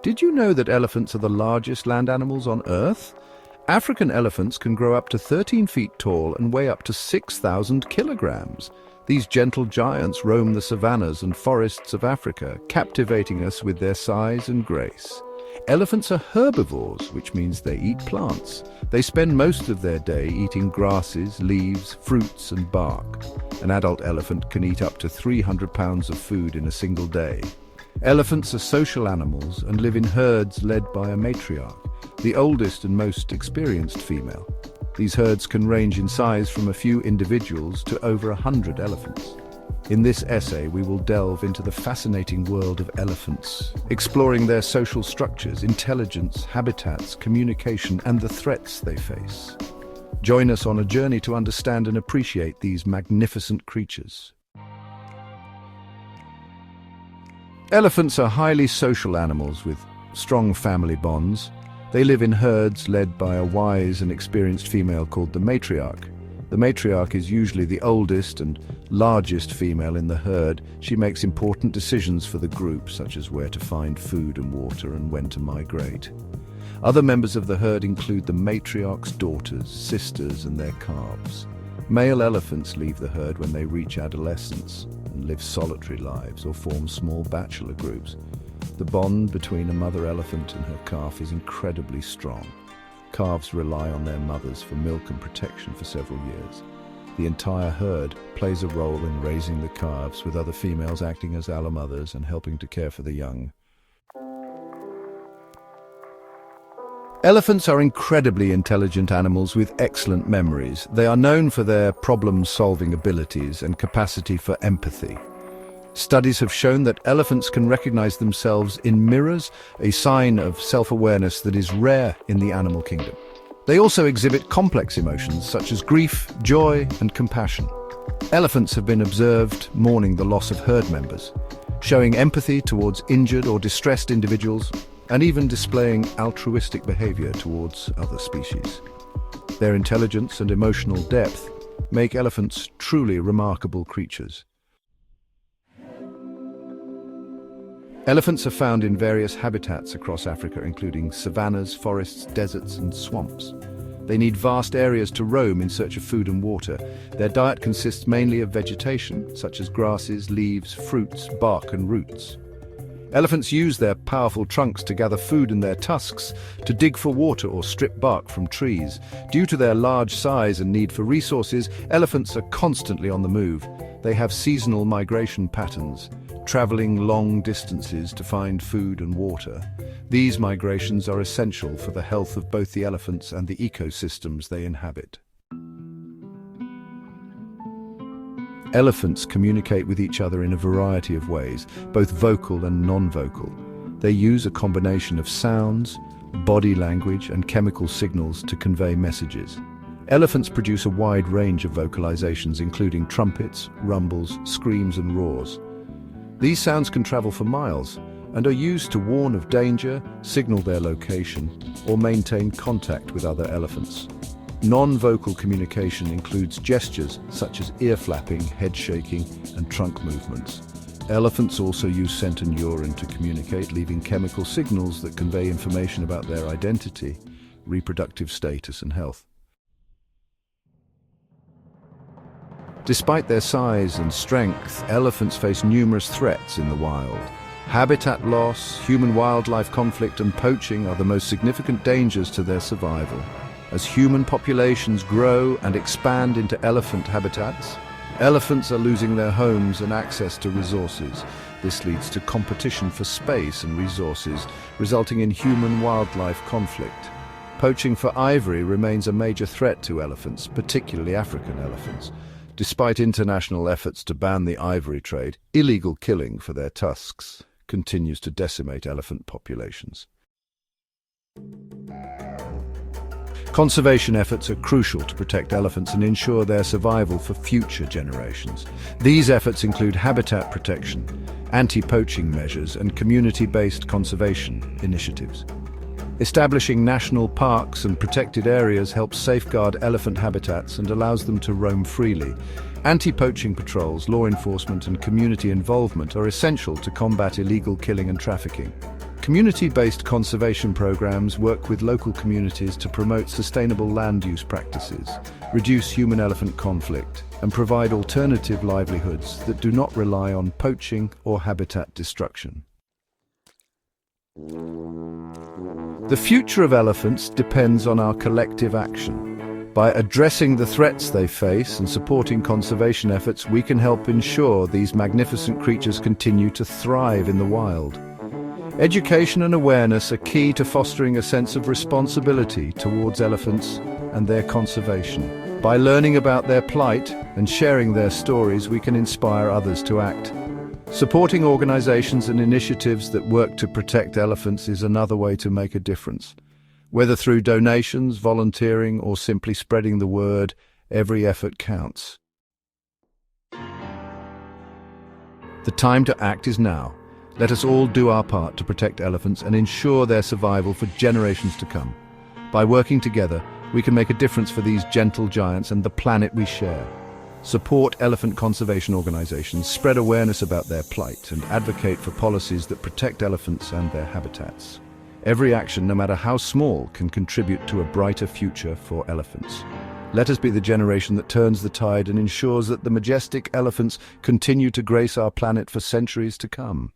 Did you know that elephants are the largest land animals on Earth? African elephants can grow up to 13 feet tall and weigh up to 6,000 kilograms. These gentle giants roam the savannas and forests of Africa, captivating us with their size and grace. Elephants are herbivores, which means they eat plants. They spend most of their day eating grasses, leaves, fruits, and bark. An adult elephant can eat up to 300 pounds of food in a single day. Elephants are social animals and live in herds led by a matriarch, the oldest and most experienced female. These herds can range in size from a few individuals to over 100 elephants. In this essay, we will delve into the fascinating world of elephants, exploring their social structures, intelligence, habitats, communication, and the threats they face. Join us on a journey to understand and appreciate these magnificent creatures. Elephants are highly social animals with strong family bonds. They live in herds led by a wise and experienced female called the matriarch. The matriarch is usually the oldest and largest female in the herd. She makes important decisions for the group, such as where to find food and water and when to migrate. Other members of the herd include the matriarch's daughters, sisters, and their calves. Male elephants leave the herd when they reach adolescence and live solitary lives or form small bachelor groups. The bond between a mother elephant and her calf is incredibly strong. Calves rely on their mothers for milk and protection for several years. The entire herd plays a role in raising the calves, with other females acting as allomothers and helping to care for the young. Elephants are incredibly intelligent animals with excellent memories. They are known for their problem-solving abilities and capacity for empathy. Studies have shown that elephants can recognize themselves in mirrors, a sign of self-awareness that is rare in the animal kingdom. They also exhibit complex emotions such as grief, joy, and compassion. Elephants have been observed mourning the loss of herd members, showing empathy towards injured or distressed individuals, and even displaying altruistic behavior towards other species. Their intelligence and emotional depth make elephants truly remarkable creatures. Elephants are found in various habitats across Africa, including savannas, forests, deserts, and swamps. They need vast areas to roam in search of food and water. Their diet consists mainly of vegetation, such as grasses, leaves, fruits, bark, and roots. Elephants use their powerful trunks to gather food in their tusks, to dig for water or strip bark from trees. Due to their large size and need for resources, elephants are constantly on the move. They have seasonal migration patterns, traveling long distances to find food and water. These migrations are essential for the health of both the elephants and the ecosystems they inhabit. Elephants communicate with each other in a variety of ways, both vocal and non-vocal. They use a combination of sounds, body language, and chemical signals to convey messages. Elephants produce a wide range of vocalizations, including trumpets, rumbles, screams, and roars. These sounds can travel for miles and are used to warn of danger, signal their location, or maintain contact with other elephants. Non-vocal communication includes gestures such as ear flapping, head shaking, and trunk movements. Elephants also use scent and urine to communicate, leaving chemical signals that convey information about their identity, reproductive status, and health. Despite their size and strength, elephants face numerous threats in the wild. Habitat loss, human-wildlife conflict, and poaching are the most significant dangers to their survival. As human populations grow and expand into elephant habitats, elephants are losing their homes and access to resources. This leads to competition for space and resources, resulting in human-wildlife conflict. Poaching for ivory remains a major threat to elephants, particularly African elephants. Despite international efforts to ban the ivory trade, illegal killing for their tusks continues to decimate elephant populations. Conservation efforts are crucial to protect elephants and ensure their survival for future generations. These efforts include habitat protection, anti-poaching measures, and community-based conservation initiatives. Establishing national parks and protected areas helps safeguard elephant habitats and allows them to roam freely. Anti-poaching patrols, law enforcement, and community involvement are essential to combat illegal killing and trafficking. Community-based conservation programs work with local communities to promote sustainable land use practices, reduce human-elephant conflict, and provide alternative livelihoods that do not rely on poaching or habitat destruction. The future of elephants depends on our collective action. By addressing the threats they face and supporting conservation efforts, we can help ensure these magnificent creatures continue to thrive in the wild. Education and awareness are key to fostering a sense of responsibility towards elephants and their conservation. By learning about their plight and sharing their stories, we can inspire others to act. Supporting organizations and initiatives that work to protect elephants is another way to make a difference. Whether through donations, volunteering, or simply spreading the word, every effort counts. The time to act is now. Let us all do our part to protect elephants and ensure their survival for generations to come. By working together, we can make a difference for these gentle giants and the planet we share. Support elephant conservation organizations, spread awareness about their plight, and advocate for policies that protect elephants and their habitats. Every action, no matter how small, can contribute to a brighter future for elephants. Let us be the generation that turns the tide and ensures that the majestic elephants continue to grace our planet for centuries to come.